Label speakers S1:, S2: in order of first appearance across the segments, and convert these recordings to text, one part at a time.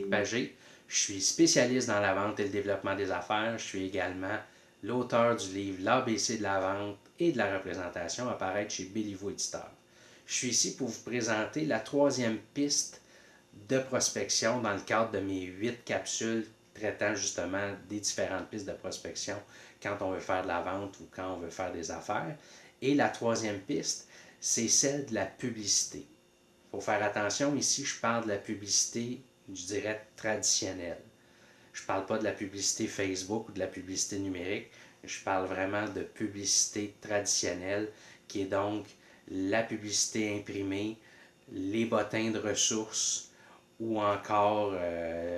S1: Éric Pagé. Je suis spécialiste dans la vente et le développement des affaires. Je suis également l'auteur du livre L'ABC de la vente et de la représentation, à paraître chez Béliveau Éditeur. Je suis ici pour vous présenter la troisième piste de prospection dans le cadre de mes 8 capsules traitant justement des différentes pistes de prospection quand on veut faire de la vente ou quand on veut faire des affaires. Et la troisième piste, c'est celle de la publicité. Il faut faire attention, ici je parle de la publicité, je dirais, traditionnelle. Je ne parle pas de la publicité Facebook ou de la publicité numérique, je parle vraiment de publicité traditionnelle qui est donc la publicité imprimée, les bottins de ressources ou encore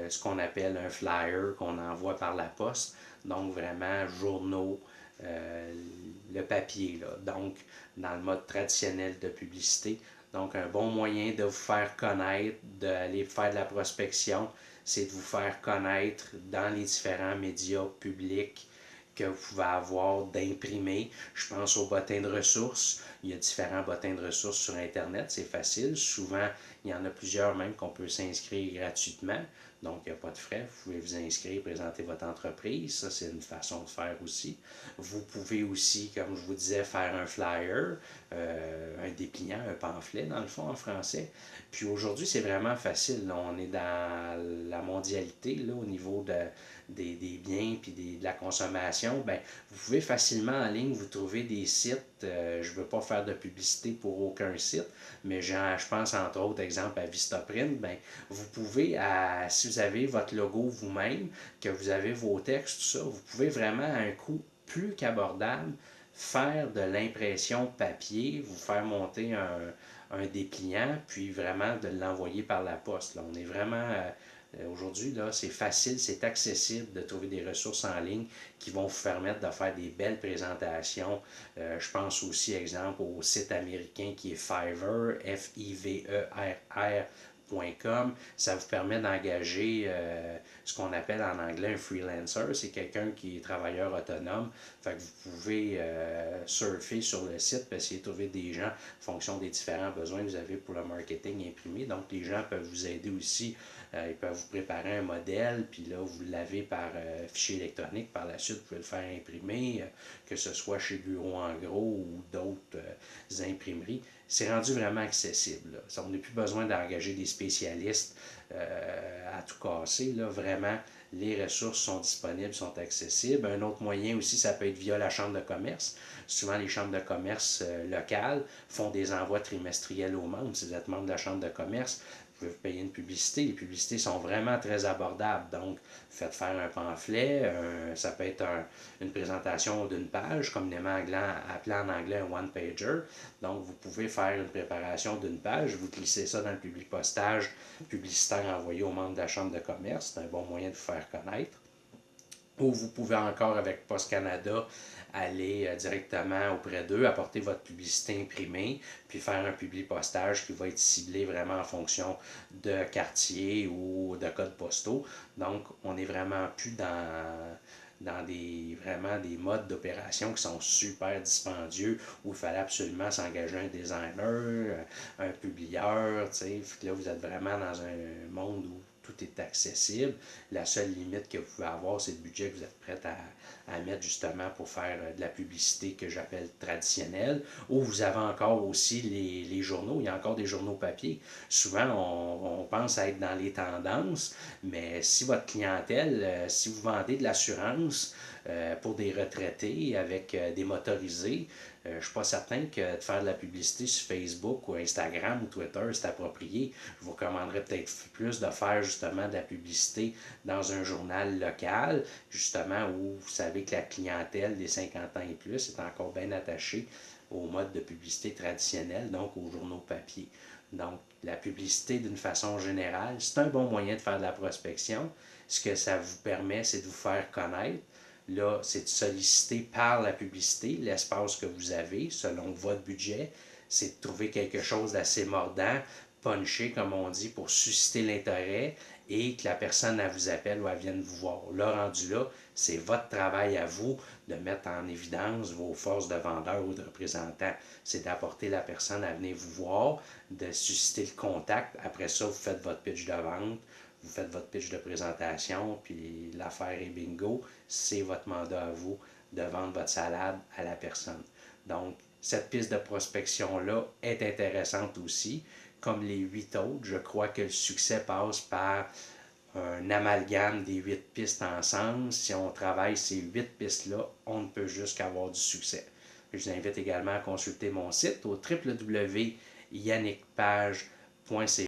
S1: ce qu'on appelle un flyer qu'on envoie par la poste. Donc vraiment journaux, le papier, là. Donc dans le mode traditionnel de publicité. Donc un bon moyen de vous faire connaître, d'aller faire de la prospection, c'est de vous faire connaître dans les différents médias publics que vous pouvez avoir, d'imprimer. Je pense aux bottins de ressources. Il y a différents bottins de ressources sur Internet, c'est facile. Souvent, il y en a plusieurs même qu'on peut s'inscrire gratuitement. Donc, il n'y a pas de frais. Vous pouvez vous inscrire, présenter votre entreprise. Ça, c'est une façon de faire aussi. Vous pouvez aussi, comme je vous disais, faire un flyer, un dépliant, un pamphlet, dans le fond, en français. Puis aujourd'hui, c'est vraiment facile. Là. On est dans la mondialité là, au niveau des biens et de la consommation. Ben, vous pouvez facilement en ligne vous trouver des sites. Je ne veux pas faire de publicité pour aucun site, mais je pense entre autres, exemple, à Vistaprint. Ben, vous pouvez, si vous avez votre logo vous-même, que vous avez vos textes, tout ça, vous pouvez vraiment à un coût plus qu'abordable faire de l'impression papier, vous faire monter un dépliant, puis vraiment de l'envoyer par la poste. Là, on est vraiment aujourd'hui, là, c'est facile, c'est accessible de trouver des ressources en ligne qui vont vous permettre de faire des belles présentations. Je pense aussi, exemple, au site américain qui est Fiverr, Fiverr. Ça vous permet d'engager ce qu'on appelle en anglais un freelancer. C'est quelqu'un qui est travailleur autonome. Fait que vous pouvez surfer sur le site et essayer de trouver des gens en fonction des différents besoins que vous avez pour le marketing imprimé. Donc, les gens peuvent vous aider aussi. Ils peuvent vous préparer un modèle, puis là, vous l'avez par fichier électronique. Par la suite, vous pouvez le faire imprimer, que ce soit chez Bureau en gros ou d'autres imprimeries. C'est rendu vraiment accessible. Là. On n'a plus besoin d'engager des spécialistes à tout casser. Là. Vraiment, les ressources sont disponibles, sont accessibles. Un autre moyen aussi, ça peut être via la chambre de commerce. Souvent, les chambres de commerce locales font des envois trimestriels aux membres. Si vous êtes membre de la chambre de commerce, vous pouvez payer une publicité. Les publicités sont vraiment très abordables. Donc, faites faire un pamphlet. Ça peut être une présentation d'une page, communément appelé en anglais un one-pager. Donc, vous pouvez faire une préparation d'une page. Vous glissez ça dans le public-postage publicitaire envoyé aux membres de la chambre de commerce. C'est un bon moyen de vous faire connaître. Ou vous pouvez encore, avec Post Canada, aller directement auprès d'eux, apporter votre publicité imprimée, puis faire un public-postage qui va être ciblé vraiment en fonction de quartier ou de codes postaux. Donc, on n'est vraiment plus dans vraiment des modes d'opération qui sont super dispendieux où il fallait absolument s'engager un designer, un publieur, tu sais. Là, vous êtes vraiment dans un monde où tout est accessible. La seule limite que vous pouvez avoir, c'est le budget que vous êtes prêt à mettre justement pour faire de la publicité que j'appelle traditionnelle. Ou vous avez encore aussi les journaux. Il y a encore des journaux papier. Souvent, on pense à être dans les tendances, mais si votre clientèle, si vous vendez de l'assurance pour des retraités avec des motorisés, je ne suis pas certain que de faire de la publicité sur Facebook ou Instagram ou Twitter, c'est approprié. Je vous recommanderais peut-être plus de faire justement de la publicité dans un journal local, justement où vous savez que la clientèle des 50 ans et plus est encore bien attachée au mode de publicité traditionnel, donc aux journaux papier. Donc, la publicité, d'une façon générale, c'est un bon moyen de faire de la prospection. Ce que ça vous permet, c'est de vous faire connaître. Là, c'est de solliciter par la publicité l'espace que vous avez selon votre budget. C'est de trouver quelque chose d'assez mordant, punché, comme on dit, pour susciter l'intérêt et que la personne elle vous appelle ou elle vienne vous voir. Là, rendu là, c'est votre travail à vous de mettre en évidence vos forces de vendeur ou de représentant. C'est d'apporter la personne à venir vous voir, de susciter le contact. Après ça, vous faites votre pitch de vente, vous faites votre pitch de présentation, puis l'affaire est bingo, c'est votre mandat à vous de vendre votre salade à la personne. Donc, cette piste de prospection-là est intéressante aussi. Comme les 8 autres, je crois que le succès passe par un amalgame des 8 pistes ensemble. Si on travaille ces 8 pistes-là, on ne peut juste qu'avoir du succès. Je vous invite également à consulter mon site au www.yannickpage.ca